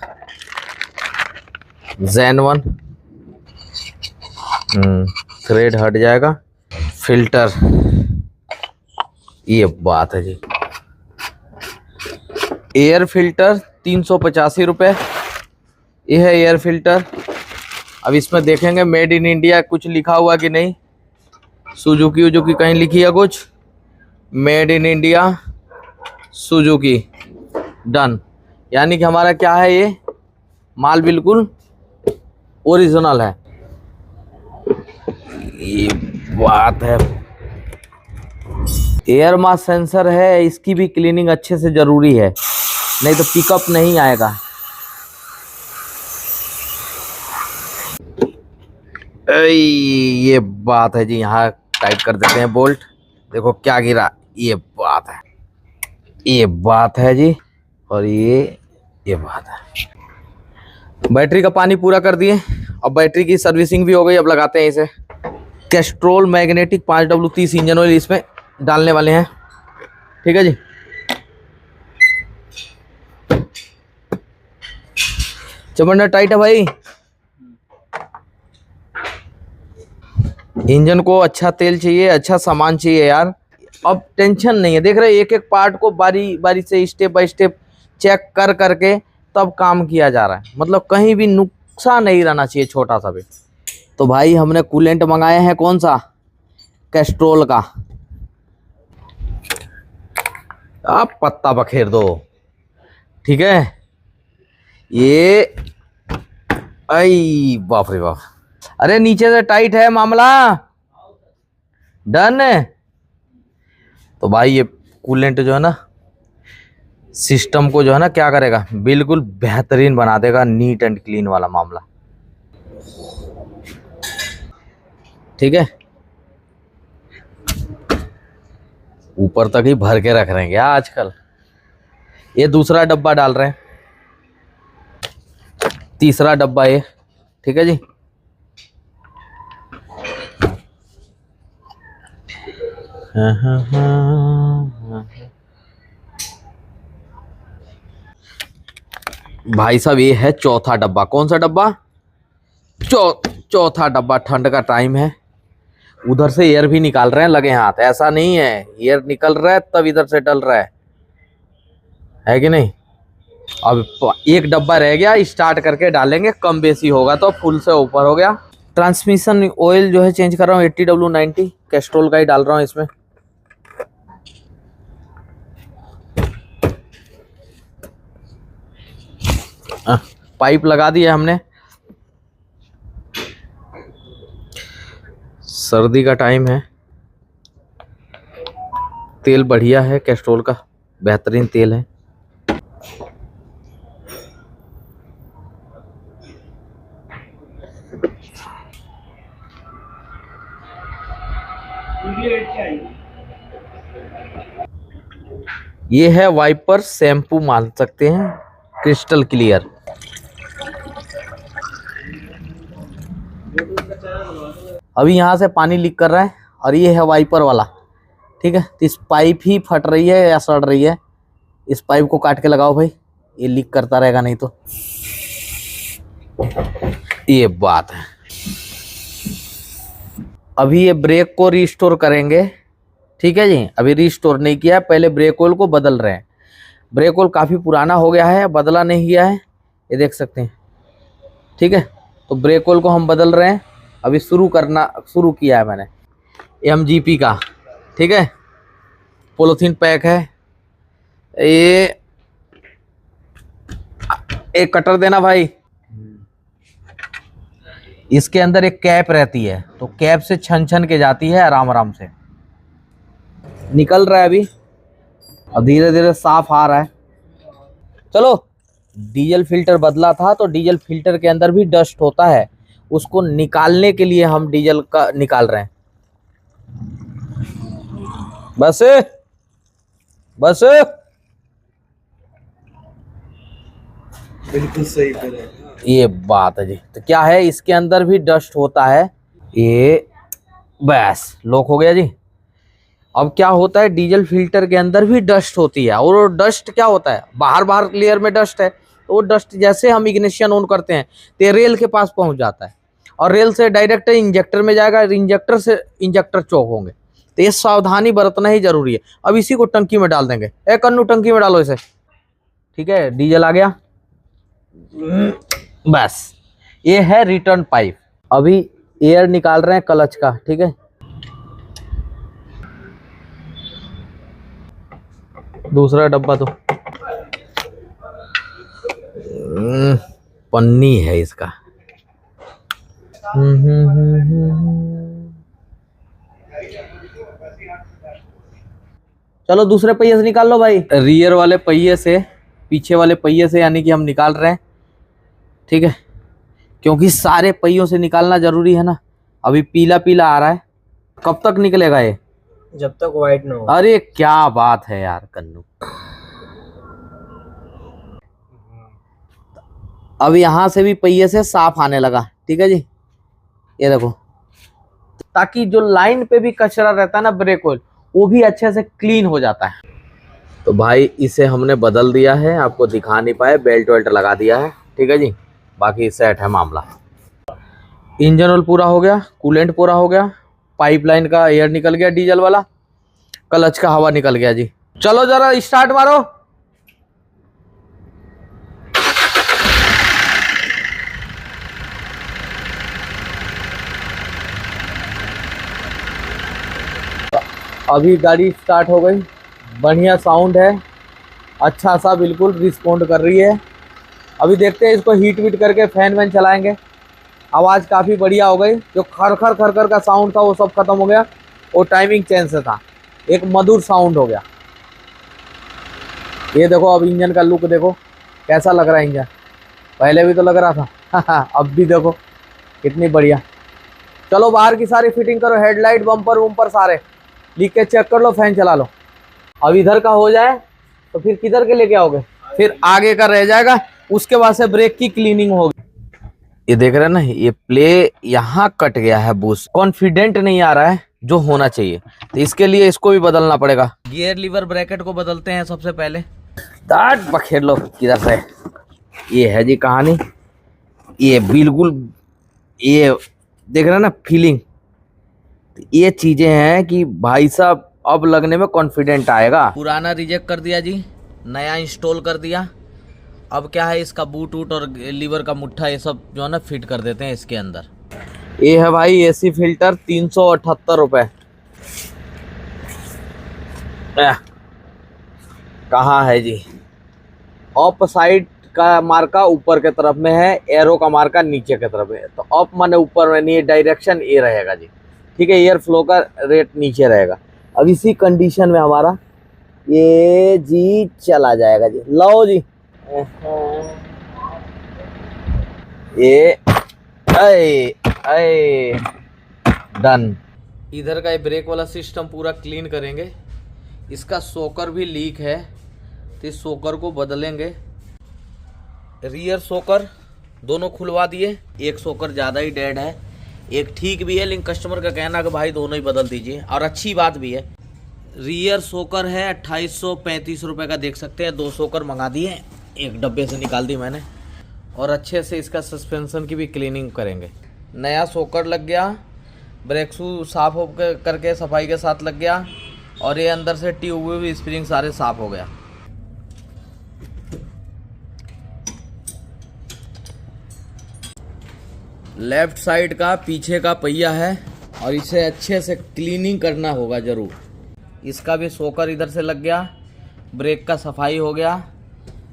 Zen 1। थ्रेड हट जाएगा। फिल्टर, ये बात है जी। एयर फिल्टर 385 रुपये। ये है एयर फिल्टर। अब इसमें देखेंगे मेड इन इंडिया कुछ लिखा हुआ कि नहीं। सुजुकी उजुकी कहीं लिखी है कुछ? Made in India Suzuki, done. यानी कि हमारा क्या है, ये माल बिल्कुल ओरिजिनल है। ये बात है। एयर मास सेंसर है, इसकी भी क्लीनिंग अच्छे से जरूरी है, नहीं तो पिकअप नहीं आएगा। ये बात है जी। यहाँ टाइट कर देते हैं बोल्ट। देखो क्या गिरा, ये बात है, ये बात है जी। और ये बात है। बैटरी का पानी पूरा कर दिए। अब बैटरी की सर्विसिंग भी हो गई। अब लगाते हैं इसे। Castrol Magnatec 5W30 engine oil इसमें डालने वाले हैं। ठीक है जी। चमड़ा टाइट है भाई। इंजन को अच्छा तेल चाहिए, अच्छा सामान चाहिए यार। अब टेंशन नहीं है, देख रहे एक एक पार्ट को बारी बारी से स्टेप बाय स्टेप चेक कर करके तब काम किया जा रहा है। मतलब कहीं भी नुकसान नहीं रहना चाहिए, छोटा सा भी। तो भाई हमने कूलेंट मंगाए हैं, कौन सा? कैस्ट्रोल का। आप पत्ता बखेर दो। ठीक है। ये आई बाप रे बाप, अरे नीचे से टाइट है मामला। डन है। तो भाई ये कूलेंट जो है ना, सिस्टम को जो है ना क्या करेगा, बिल्कुल बेहतरीन बना देगा, नीट एंड क्लीन वाला मामला। ठीक है। ऊपर तक ही भर के रख रहे हैं क्या आजकल। ये दूसरा डब्बा डाल रहे हैं, तीसरा डब्बा ये। ठीक है जी। भाई साहब ये है चौथा डब्बा। कौन सा डब्बा? चौथा डब्बा। ठंड का टाइम है, उधर से एयर भी निकाल रहे हैं लगे हाथ। ऐसा नहीं है एयर निकल रहा है तब इधर से डल रहा है कि नहीं। अब एक डब्बा रह गया, स्टार्ट करके डालेंगे, कम बेसी होगा तो फुल से ऊपर हो गया। ट्रांसमिशन ऑयल जो है चेंज कर रहा हूँ, 80W90 कैस्ट्रोल का ही डाल रहा हूँ इसमें। पाइप लगा दिया हमने। सर्दी का टाइम है, तेल बढ़िया है, कैस्ट्रोल का बेहतरीन तेल है। ये है वाइपर शैम्पू, मान सकते हैं, क्रिस्टल क्लियर। अभी यहाँ से पानी लीक कर रहा है और ये है वाइपर वाला, ठीक है। तो इस पाइप ही फट रही है या सड़ रही है, इस पाइप को काट के लगाओ भाई, ये लीक करता रहेगा नहीं तो। ये बात है। अभी ये ब्रेक को रिस्टोर करेंगे, ठीक है जी। अभी रिस्टोर नहीं किया है, पहले ब्रेक ऑयल को बदल रहे हैं। ब्रेक ऑयल काफ़ी पुराना हो गया है, बदला नहीं गया है, ये देख सकते हैं, ठीक है। तो ब्रेक ऑयल को हम बदल रहे हैं। अभी शुरू किया है मैंने, MGP का, ठीक है। पॉलीथीन पैक है ये। एक कटर देना भाई। इसके अंदर एक कैप रहती है, तो कैप से छन छन के जाती है आराम आराम से। निकल रहा है अभी और धीरे धीरे साफ आ रहा है। चलो, डीजल फिल्टर बदला था तो डीजल फिल्टर के अंदर भी डस्ट होता है, उसको निकालने के लिए हम डीजल का निकाल रहे हैं। बस बस, बिल्कुल सही करें। ये बात है जी। तो क्या है, इसके अंदर भी डस्ट होता है, ये बस लॉक हो गया जी। अब क्या होता है, डीजल फिल्टर के अंदर भी डस्ट होती है, और वो डस्ट क्या होता है, बाहर लेयर में डस्ट है, तो वो डस्ट जैसे हम इग्निशन ऑन करते हैं तो ये रेल के पास पहुंच जाता है, और रेल से डायरेक्ट इंजेक्टर में जाएगा, इंजेक्टर से इंजेक्टर चौक होंगे। तो ये सावधानी बरतना ही जरूरी है। अब इसी को टंकी में डाल देंगे। ए कन्नू, टंकी में डालो इसे, ठीक है। डीजल आ गया, बस। ये है रिटर्न पाइप। अभी एयर निकाल रहे हैं क्लच का, ठीक है। दूसरा डब्बा तो पन्नी है इसका। चलो दूसरे पहिए से निकाल लो भाई। रियर वाले पहिए से, पीछे वाले पहिए से, यानी कि हम निकाल रहे हैं, ठीक है, क्योंकि सारे पहियों से निकालना जरूरी है ना। अभी पीला पीला आ रहा है, कब तक निकलेगा ये? जब तक व्हाइट ना हो। अरे क्या बात है यार कन्नू। अब यहाँ से भी पहिए से साफ आने लगा, ठीक है जी। ये देखो, ताकि जो लाइन पे भी कचरा रहता है ना ब्रेक ऑयल, वो भी अच्छे से क्लीन हो जाता है। तो भाई इसे हमने बदल दिया है, आपको दिखा नहीं पाए, बेल्ट वेल्ट लगा दिया है, ठीक है जी। बाकी सेट है मामला। इंजन ऑयल पूरा हो गया, कूलेंट पूरा हो गया, पाइपलाइन का एयर निकल गया डीजल वाला, क्लच का हवा निकल गया जी। चलो जरा स्टार्ट मारो। अभी गाड़ी स्टार्ट हो गई, बढ़िया साउंड है, अच्छा सा बिल्कुल रिस्पॉन्ड कर रही है। अभी देखते हैं इसको हीट वीट करके फैन वैन चलाएंगे। आवाज़ काफ़ी बढ़िया हो गई, जो खर खर खर खर का साउंड था वो सब खत्म हो गया, वो टाइमिंग चेंज से था, एक मधुर साउंड हो गया। ये देखो, अब इंजन का लुक देखो कैसा लग रहा है इंजन। पहले भी तो लग रहा था अब भी देखो कितनी बढ़िया। चलो बाहर की सारी फिटिंग करो, हेडलाइट, बम्पर वम्पर सारे लीकेज चेक कर लो, फैन चला लो। अब इधर का हो जाए तो फिर किधर के लेके आओगे, फिर आगे का रह जाएगा, उसके बाद से ब्रेक की क्लीनिंग होगी। ये देख रहे हैं ना, ये प्ले यहाँ कट गया है, बूस्ट कॉन्फिडेंट नहीं आ रहा है, जो होना चाहिए। तो इसके लिए इसको भी बदलना पड़ेगा। गियर लीवर ब्रैकेट को बदलते हैं सबसे पहले। दाट बखेर लो किधर से। ये है जी कहानी। ये बिल्कुल, ये देख रहे हैं ना फीलिंग। ये चीजें हैं कि भाई साहब अब लगने में कॉन्फिडेंट आएगा। पुराना रिजेक्ट कर दिया जी, नया इंस्टॉल कर दिया। अब क्या है, इसका बूट वूट और लीवर का मुट्ठा ये सब जो है ना फिट कर देते हैं इसके अंदर। ये है भाई एसी फिल्टर 378 रुपए। कहाँ है जी? अप साइड का मार्का ऊपर के तरफ में है, एरो का मार्का नीचे के तरफ है। तो अप माने ऊपर में, नहीं डायरेक्शन ये रहेगा जी। ठीक है, एयर फ्लो का रेट नीचे रहेगा। अब इसी कंडीशन में हमारा ये जी चला जाएगा जी। लो जी, ये अये डन। इधर का ये ब्रेक वाला सिस्टम पूरा क्लीन करेंगे। इसका सोकर भी लीक है, तो इस सोकर को बदलेंगे। रियर सोकर दोनों खुलवा दिए। एक सोकर ज़्यादा ही डेड है, एक ठीक भी है, लेकिन कस्टमर का कहना कि भाई दोनों ही बदल दीजिए। और अच्छी बात भी है। रियर सोकर है 2835 रुपये का, देख सकते हैं। 2 सोकर मंगा दिए, एक डब्बे से निकाल दी मैंने। और अच्छे से इसका सस्पेंशन की भी क्लीनिंग करेंगे। नया सोकर लग गया, ब्रेक शू साफ हो करके सफाई के साथ लग गया। और ये अंदर से ट्यूब भी स्प्रिंग सारे साफ हो गया। लेफ्ट साइड का पीछे का पहिया है और इसे अच्छे से क्लीनिंग करना होगा जरूर। इसका भी सोकर इधर से लग गया, ब्रेक का सफाई हो गया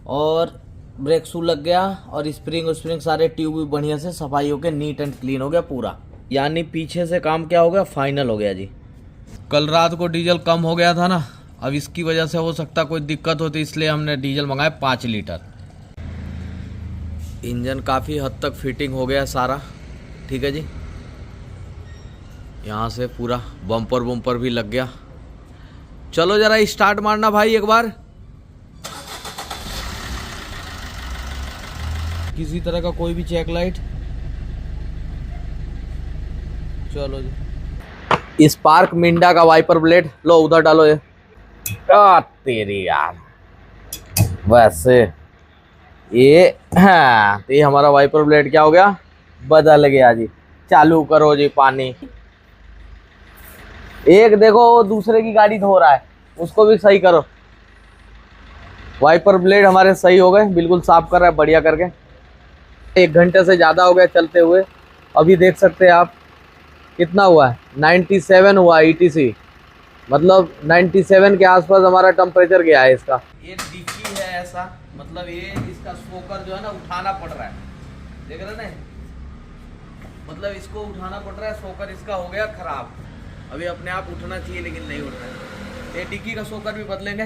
और ब्रेक शू लग गया। और स्प्रिंग सारे ट्यूब भी बढ़िया से सफाई हो गया, नीट एंड क्लीन हो गया पूरा। यानी पीछे से काम क्या हो गया, फाइनल हो गया जी। कल रात को डीजल कम हो गया था ना, अब इसकी वजह से हो सकता कोई दिक्कत होती, इसलिए हमने डीजल मंगाया 5 लीटर। इंजन काफ़ी हद तक फिटिंग हो गया सारा, ठीक है जी। यहाँ से पूरा बम्पर भी लग गया। चलो जरा स्टार्ट मारना भाई एक बार। किसी तरह का कोई भी चेक लाइट। चलो जी। स्पार्क मिंडा का वाइपर ब्लेड लो, उधर डालो ये। तेरी यार, वैसे ये हाँ, तो ये हमारा वाइपर ब्लेड क्या हो गया, बदल गया जी। चालू करो जी पानी। एक देखो वो दूसरे की गाड़ी धो रहा है, उसको भी सही करो। वाइपर ब्लेड हमारे सही हो गए, बिल्कुल साफ कर रहा है बढ़िया करके। 1 घंटे से ज़्यादा हो गया चलते हुए। अभी देख सकते हैं आप कितना हुआ है, 97 हुआ ETC। मतलब 97 के आसपास हमारा टेम्परेचर गया है इसका। ये डिक्की है ऐसा, मतलब ये इसका स्पोकर जो है ना उठाना पड़ रहा है, देख रहे ना, मतलब इसको उठाना पड़ रहा है। सोकर इसका हो गया खराब, अभी अपने आप उठना चाहिए लेकिन नहीं उठ रहा है। ये डिक्की का सोकर भी बदलेंगे।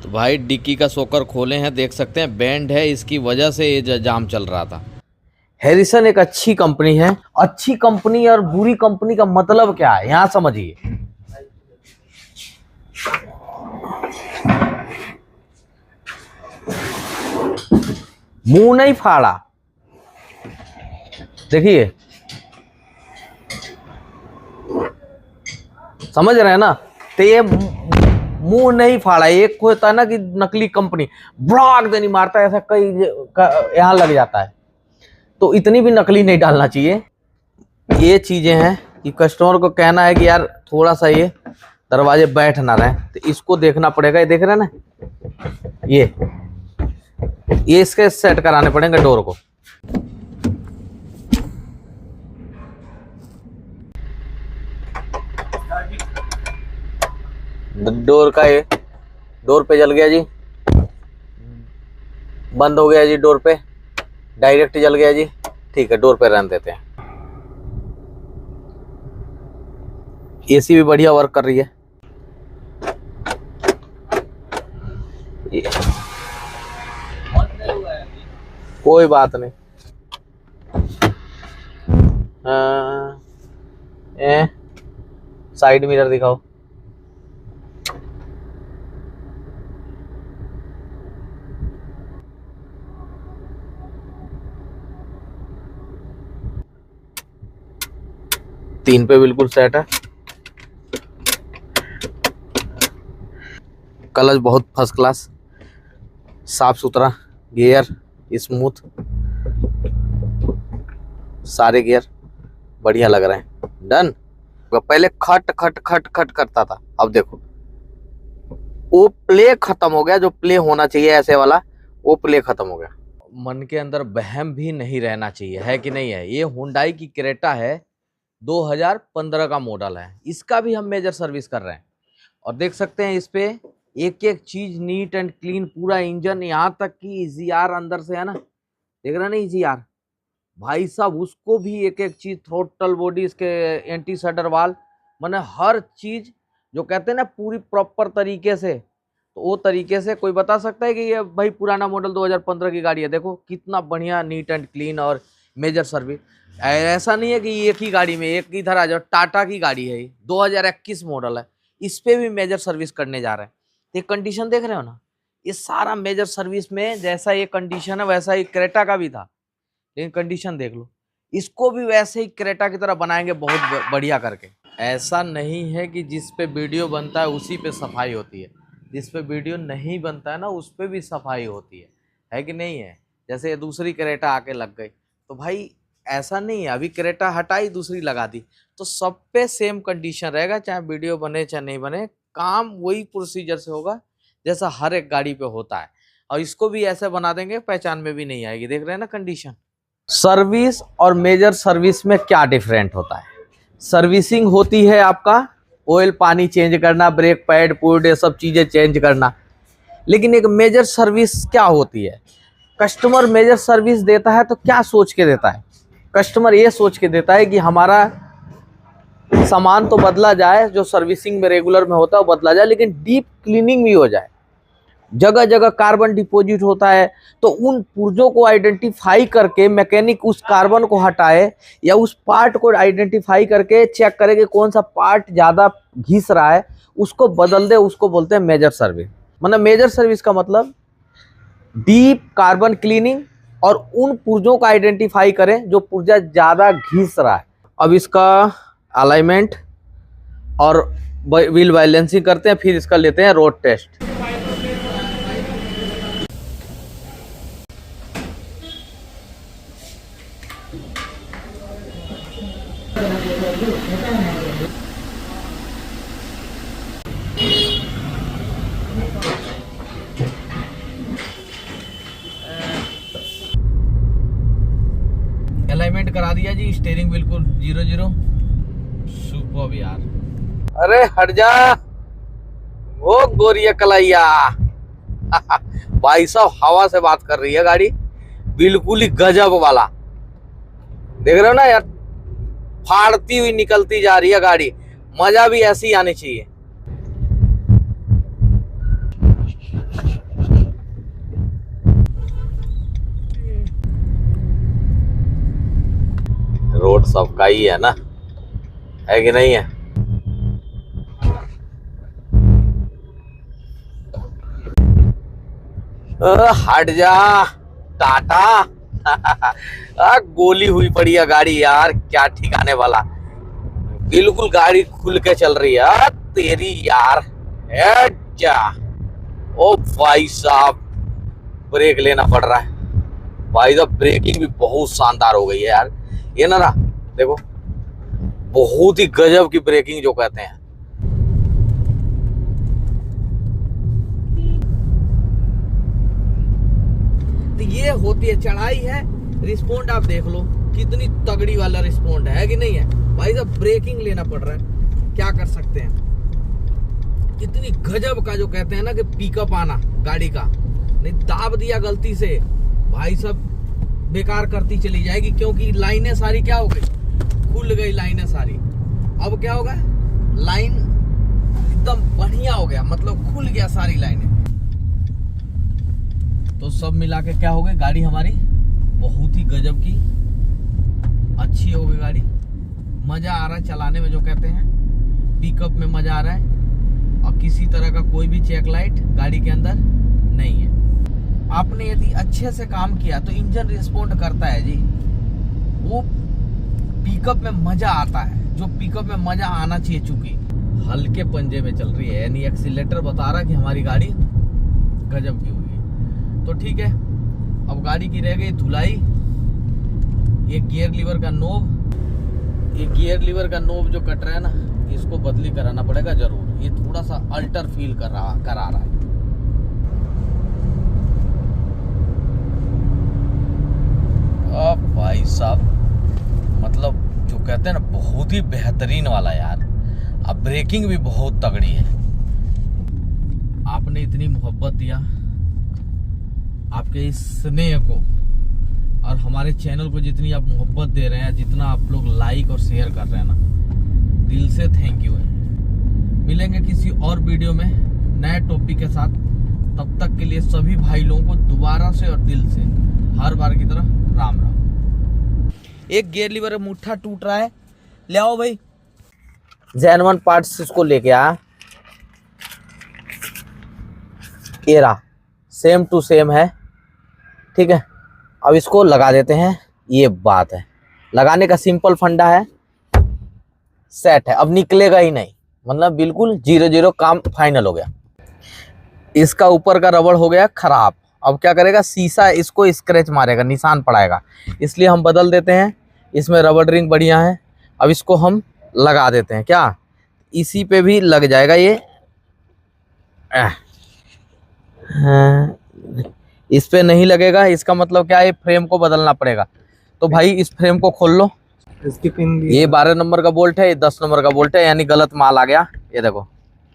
तो भाई डिक्की का सोकर खोले हैं, देख सकते हैं बैंड है, इसकी वजह से ये जाम चल रहा था। हैरिसन एक अच्छी कंपनी है। अच्छी कंपनी और बुरी कंपनी का मतलब क्या है यहाँ समझिए। मुंह नहीं फाड़ा, देखिए, समझ रहे हैं ना। तो ये मुंह नहीं फाड़ा। एक होता है ना कि नकली कंपनी ब्लॉक देनी मारता है, ऐसा कई यहाँ लग जाता है। तो इतनी भी नकली नहीं डालना चाहिए। ये चीजें हैं कि कस्टमर को कहना है कि यार थोड़ा सा ये दरवाजे बैठ ना रहे, तो इसको देखना पड़ेगा। ये देख रहे हैं ना, ये इसके सेट कराने पड़ेंगे डोर को। डोर का ये डोर पे जल गया जी, बंद हो गया जी। डोर पे डायरेक्ट जल गया जी। ठीक है, डोर पे रहने देते हैं। एसी भी बढ़िया वर्क कर रही है। कोई बात नहीं। साइड मिरर दिखाओ। तीन पे बिल्कुल सेट है। क्लच बहुत फर्स्ट क्लास, साफ सुथरा, गियर स्मूथ, सारे गियर बढ़िया लग रहे हैं। डन। पहले खट खट खट खट करता था, अब देखो वो प्ले खत्म हो गया, जो प्ले होना चाहिए ऐसे वाला वो प्ले खत्म हो गया। मन के अंदर वहम भी नहीं रहना चाहिए, है कि नहीं है। ये हुंडई की क्रेटा है, 2015 का मॉडल है, इसका भी हम मेजर सर्विस कर रहे हैं और देख सकते हैं इस पे एक एक चीज नीट एंड क्लीन, पूरा इंजन, यहाँ तक कि EGR अंदर से है ना, देख रहे हैं ना EGR भाई साहब, उसको भी एक एक चीज, थ्रोटल बॉडी, इसके एंटी सडर वाल, माने हर चीज जो कहते हैं ना पूरी प्रॉपर तरीके से, तो वो तरीके से कोई बता सकता है कि ये भाई पुराना मॉडल 2015 की गाड़ी है। देखो कितना बढ़िया नीट एंड क्लीन और मेजर सर्विस। ऐसा नहीं है कि एक ही गाड़ी में, एक इधर आ जाओ, टाटा की गाड़ी है ये, 2021 मॉडल है, इस पे भी मेजर सर्विस करने जा रहे हैं। ये कंडीशन देख रहे हो ना, ये सारा मेजर सर्विस में जैसा ये कंडीशन है वैसा ही क्रेटा का भी था, लेकिन कंडीशन देख लो, इसको भी वैसे ही क्रेटा की तरह बनाएंगे बहुत बढ़िया करके। ऐसा नहीं है कि जिस पे वीडियो बनता है उसी पे सफाई होती है, जिस पे वीडियो नहीं बनता है ना उस पे भी सफाई होती है कि नहीं है। जैसे दूसरी क्रेटा आके लग गई, तो भाई ऐसा नहीं है, अभी क्रेटा हटाई दूसरी लगा दी, तो सब पे सेम कंडीशन रहेगा, चाहे वीडियो बने चाहे नहीं बने, काम वही प्रोसीजर से होगा जैसा हर एक गाड़ी पे होता है। और इसको भी ऐसे बना देंगे पहचान में भी नहीं आएगी। देख रहे हैं ना कंडीशन। सर्विस और मेजर सर्विस में क्या डिफरेंट होता है। सर्विसिंग होती है आपका ऑयल पानी चेंज करना, ब्रेक पैड पुड ये सब चीज़ें चेंज करना, लेकिन एक मेजर सर्विस क्या होती है। कस्टमर मेजर सर्विस देता है तो क्या सोच के देता है, कस्टमर ये सोच के देता है कि हमारा सामान तो बदला जाए, जो सर्विसिंग में रेगुलर में होता है वो बदला जाए, लेकिन डीप क्लीनिंग भी हो जाए। जगह जगह कार्बन डिपॉजिट होता है, तो उन पुर्जों को आइडेंटिफाई करके मैकेनिक उस कार्बन को हटाए या उस पार्ट को आइडेंटिफाई करके चेक करे कि कौन सा पार्ट ज़्यादा घिस रहा है, उसको बदल दे, उसको बोलते हैं मेजर सर्विस। मतलब मेजर सर्विस का मतलब डीप कार्बन क्लीनिंग और उन पुर्जों को आइडेंटिफाई करें जो पुर्जा ज़्यादा घिस रहा है। अब इसका अलाइनमेंट और व्हील बैलेंसिंग करते हैं, फिर इसका लेते हैं रोड टेस्ट। अलाइनमेंट करा दिया जी, स्टीयरिंग बिल्कुल 0-0, सुपर्ब यार। अरे हट जा वो गोरिया कलैया भाई साहब हवा से बात कर रही है गाड़ी, बिल्कुल ही गजब वाला। देख रहे हो ना यार, फाड़ती हुई निकलती जा रही है गाड़ी, मजा भी ऐसी आनी चाहिए। रोड सबका ही है ना, है कि नहीं है। हट जा टाटा गोली हुई पड़ी है गाड़ी यार, क्या ठिकाने वाला, बिल्कुल गाड़ी खुल के चल रही है तेरी यार। जा ओ भाई साहब, ब्रेक लेना पड़ रहा है भाई साहब, ब्रेकिंग भी बहुत शानदार हो गई है यार। ये ना देखो, बहुत ही गजब की ब्रेकिंग जो कहते हैं। तो ये होती है चढ़ाई है, रिस्पॉन्ड आप देख लो कितनी तगड़ी वाला रिस्पॉन्ड है कि नहीं है भाई साहब। ब्रेकिंग लेना पड़ रहा है, क्या कर सकते हैं। इतनी गजब का जो कहते हैं ना कि पिकअप आना गाड़ी का, नहीं दाब दिया गलती से भाई साहब बेकार करती चली जाएगी, क्योंकि लाइनें सारी क्या हो गई, खुल गई लाइनें सारी। अब क्या होगा, लाइन एकदम बढ़िया हो गया, मतलब खुल गया सारी लाइनें। तो सब मिला के क्या हो गई, गाड़ी हमारी बहुत ही गजब की अच्छी हो गई गाड़ी। मजा आ रहा है चलाने में, जो कहते हैं पिकअप में मजा आ रहा है। और किसी तरह का कोई भी चेक लाइट गाड़ी के अंदर नहीं है। आपने यदि अच्छे से काम किया तो इंजन रिस्पॉन्ड करता है जी, वो पिकअप में मजा आता है, जो पिकअप में मजा आना चाहिए। चूंकि हल्के पंजे में चल रही है, यानी एक्सीलेटर बता रहा कि हमारी गाड़ी गजब की हुई। तो ठीक है, अब गाड़ी की रह गई धुलाई। ये गियर लीवर का नोब जो कट रहा है ना, इसको बदली कराना पड़ेगा जरूर। ये थोड़ा सा अल्टर फील करा रहा है। अब भाई साहब, मतलब जो कहते हैं ना, बहुत ही बेहतरीन वाला यार। अब ब्रेकिंग भी बहुत तगड़ी है। आपने इतनी मोहब्बत दिया, आपके इस स्नेह को और हमारे चैनल को जितनी आप मोहब्बत दे रहे हैं, जितना आप लोग लाइक और शेयर कर रहे हैं ना, दिल से थैंक यू है। मिलेंगे किसी और वीडियो में नए टॉपिक के साथ। तब तक के लिए सभी भाई लोगों को दोबारा से और दिल से हर बार की तरह राम राम। एक गियर लीवर मुट्ठा टूट रहा है, ले आओ भाई। जेनवन पार्ट्स इसको लेके आ। ये रहा, सेम टू सेम है, ठीक है। अब इसको लगा देते हैं। ये बात है, लगाने का सिंपल फंडा है, सेट है। अब निकलेगा ही नहीं, मतलब बिल्कुल 0-0 काम फाइनल हो गया। इसका ऊपर का रबड़ हो गया खराब। अब क्या करेगा, शीशा इसको स्क्रैच मारेगा, निशान पड़ाएगा, इसलिए हम बदल देते हैं। इसमें रबड़ रिंग बढ़िया है। अब इसको हम लगा देते हैं। क्या इसी पे भी लग जाएगा ये? इस पे नहीं लगेगा, इसका मतलब क्या है, फ्रेम को बदलना पड़ेगा। तो भाई इस फ्रेम को खोल लो। इसकी पिन ये 12 नंबर का बोल्ट है, ये 10 नंबर का बोल्ट है, यानी गलत माल आ गया। ये देखो,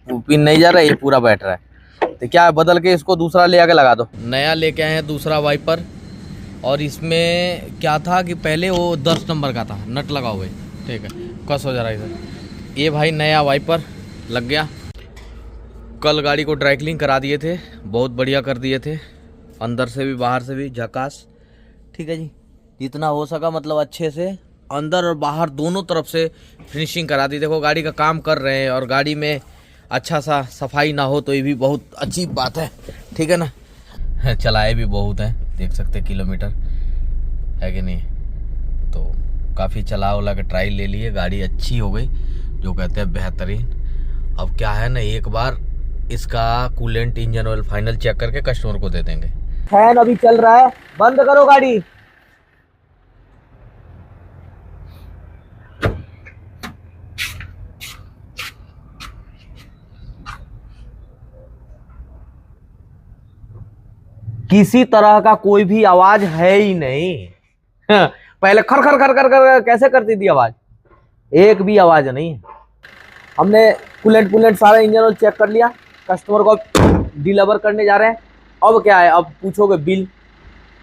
पिन नहीं जा रहा है, ये पूरा बैठ रहा है। तो क्या है, बदल के इसको दूसरा ले आके लगा दो। नया लेके आए हैं दूसरा वाइपर। और इसमें क्या था कि पहले वो 10 नंबर का था। नट लगाओ भाई, ठीक है, कस हो जा रहा है इधर। ये भाई नया वाइपर लग गया। कल गाड़ी को ड्राई क्लीन करा दिए थे, बहुत बढ़िया कर दिए थे, अंदर से भी बाहर से भी झकास। ठीक है जी, जितना हो सका मतलब अच्छे से अंदर और बाहर दोनों तरफ से फिनिशिंग करा दी। देखो गाड़ी का काम कर रहे हैं और गाड़ी में अच्छा सा सफाई ना हो तो ये भी बहुत अच्छी बात है, ठीक है ना। चलाए भी बहुत हैं, देख सकते किलोमीटर है कि नहीं। तो काफ़ी चला उला के ट्रायल ले लिए, गाड़ी अच्छी हो गई, जो कहते हैं बेहतरीन। अब क्या है ना, एक बार इसका coolant engine oil final check करके कस्टमर को दे देंगे। फैन अभी चल रहा है, बंद करो गाड़ी। किसी तरह का कोई भी आवाज है ही नहीं। पहले खर खर खर खर खर कैसे करती थी आवाज, एक भी आवाज नहीं है। हमने कूलेंट सारा इंजन ऑयल चेक कर लिया, कस्टमर को डिलीवर करने जा रहे हैं। अब क्या है, अब पूछोगे बिल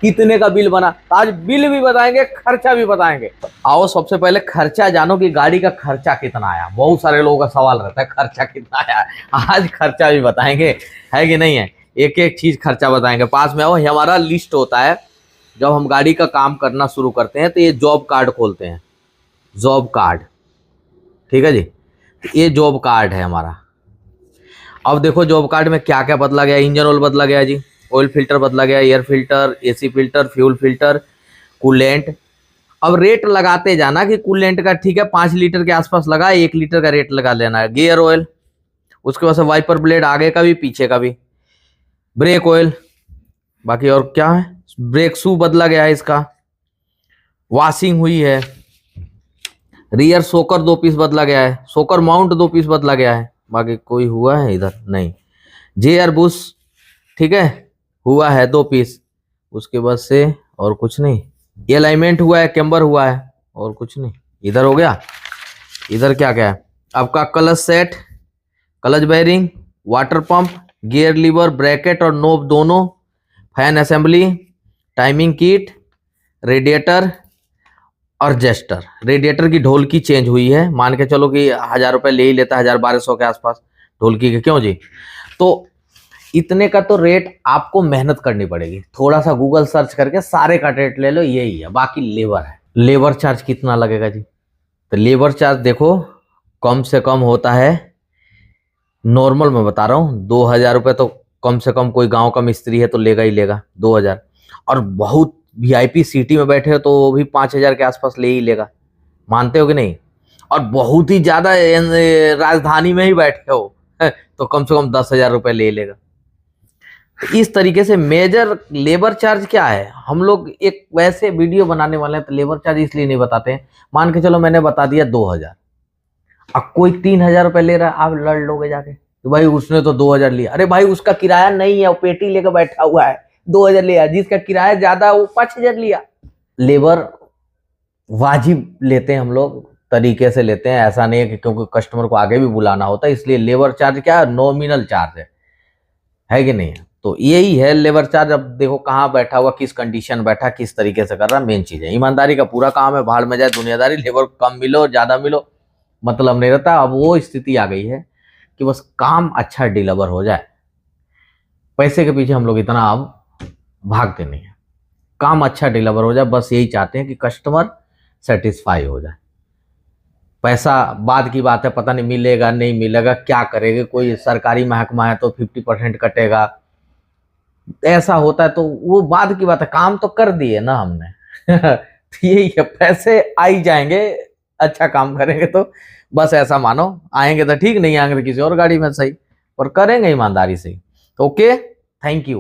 कितने का बिल बना, तो आज बिल भी बताएंगे, खर्चा भी बताएंगे। आओ सबसे पहले खर्चा जानो कि गाड़ी का खर्चा कितना आया। बहुत सारे लोगों का सवाल रहता है खर्चा कितना आया, आज खर्चा भी बताएंगे, है कि नहीं है। एक एक चीज खर्चा बताएंगे। पास में आओ, हमारा लिस्ट होता है जब हम गाड़ी का काम करना शुरू करते हैं, तो ये जॉब कार्ड खोलते हैं, जॉब कार्ड, ठीक है जी। तो ये जॉब कार्ड है हमारा। अब देखो जॉब कार्ड में क्या क्या बदला गया। इंजन ऑयल बदला गया जी, ऑयल फिल्टर बदला गया, air filter, AC filter, fuel filter, coolant. अब रेट लगाते जाना कि कूलेंट का ठीक है 5 लीटर के आसपास लगा, 1 लीटर का रेट लगा लेना है। गियर ऑयल, उसके बाद से वाइपर ब्लेड आगे का भी पीछे का भी, ब्रेक ऑयल, बाकी और क्या है, ब्रेक शू बदला गया है इसका, वॉशिंग हुई है, रियर सोकर 2 पीस बदला गया है, सोकर माउंट 2 पीस बदला गया है, बाकी कोई हुआ है इधर नहीं। जेआर बुश ठीक है हुआ है 2 पीस, उसके बाद से और कुछ नहीं। ये अलाइनमेंट हुआ है, कैम्बर हुआ है, और कुछ नहीं। इधर हो गया। इधर क्या क्या है आपका, clutch set, clutch bearing, water pump, gear lever, bracket और नोब दोनों, fan assembly, timing kit, radiator और जेस्टर। रेडिएटर की ढोलकी चेंज हुई है, मान के चलो कि 1000 रुपये ले ही लेता है, 1200 के आसपास ढोलकी के, क्यों जी। तो इतने का तो रेट आपको मेहनत करनी पड़ेगी, थोड़ा सा गूगल सर्च करके सारे का रेट ले लो, यही है। बाकी लेबर है, लेबर चार्ज कितना लगेगा जी, तो लेबर चार्ज देखो कम से कम होता है, नॉर्मल मैं बता रहा हूँ 2000 रुपये तो कम से कम कोई गांव का मिस्त्री है तो लेगा ही लेगा 2000, और बहुत वीआईपी सिटी में बैठे हो तो वो भी 5000 के आसपास ले ही लेगा, मानते हो कि नहीं। और बहुत ही ज्यादा राजधानी में ही बैठे हो तो कम से कम 10,000 रुपये ले लेगा। तो इस तरीके से मेजर लेबर चार्ज क्या है, हम लोग एक वैसे वीडियो बनाने वाले हैं तो लेबर चार्ज इसलिए नहीं बताते हैं। मान के चलो मैंने बता दिया 2,000, अब कोई 3,000 रुपये ले रहा है, आप लड़ लोगे जाके तो भाई उसने तो 2,000 लिया। अरे भाई उसका किराया नहीं है, वो पेटी लेकर बैठा हुआ है, 2,000 लिया। जिसका किराया ज्यादा वो 5,000 लिया। लेबर वाजिब लेते हैं हम लोग, तरीके से लेते हैं, ऐसा नहीं है कि क्योंकि कस्टमर को आगे भी बुलाना होता है इसलिए लेबर चार्ज क्या है, नॉमिनल चार्ज है कि नहीं है। तो यही है लेबर चार्ज। अब देखो कहाँ बैठा हुआ, किस कंडीशन बैठा, किस तरीके से कर रहा, मेन चीज है। ईमानदारी का पूरा काम है, भाड़ में जाए दुनियादारी, लेबर कम मिलो ज्यादा मिलो मतलब नहीं रहता। अब वो स्थिति आ गई है कि बस काम अच्छा डिलीवर हो जाए, पैसे के पीछे हम लोग इतना अब भागते नहीं है, काम अच्छा डिलीवर हो जाए, बस यही चाहते हैं कि कस्टमर सेटिस्फाई हो जाए। पैसा बाद की बात है, पता नहीं मिलेगा नहीं मिलेगा, क्या करेंगे, कोई सरकारी महकमा है तो 50% कटेगा, ऐसा होता है तो वो बाद की बात है, काम तो कर दिए ना हमने तो यही है, पैसे आ ही जाएंगे, अच्छा काम करेंगे तो बस ऐसा मानो। आएंगे तो ठीक, नहीं आएंगे तो किसी और गाड़ी में सही, और करेंगे ईमानदारी से। तो ओके, थैंक यू।